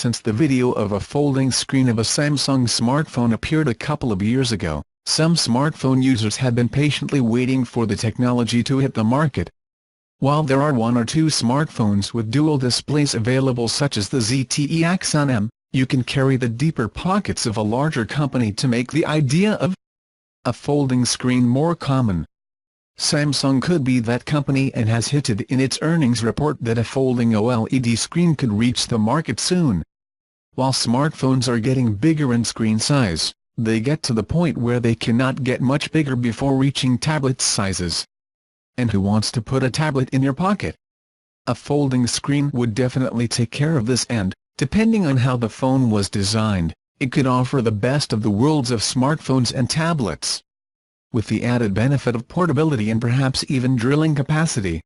Since the video of a folding screen of a Samsung smartphone appeared a couple of years ago, some smartphone users have been patiently waiting for the technology to hit the market. While there are one or two smartphones with dual displays available such as the ZTE Axon M, you can carry the deeper pockets of a larger company to make the idea of a folding screen more common. Samsung could be that company and has hinted in its earnings report that a folding OLED screen could reach the market soon. While smartphones are getting bigger in screen size, they get to the point where they cannot get much bigger before reaching tablet sizes. And who wants to put a tablet in your pocket? A folding screen would definitely take care of this, and, depending on how the phone was designed, it could offer the best of the worlds of smartphones and tablets. With the added benefit of portability and perhaps even drilling capacity,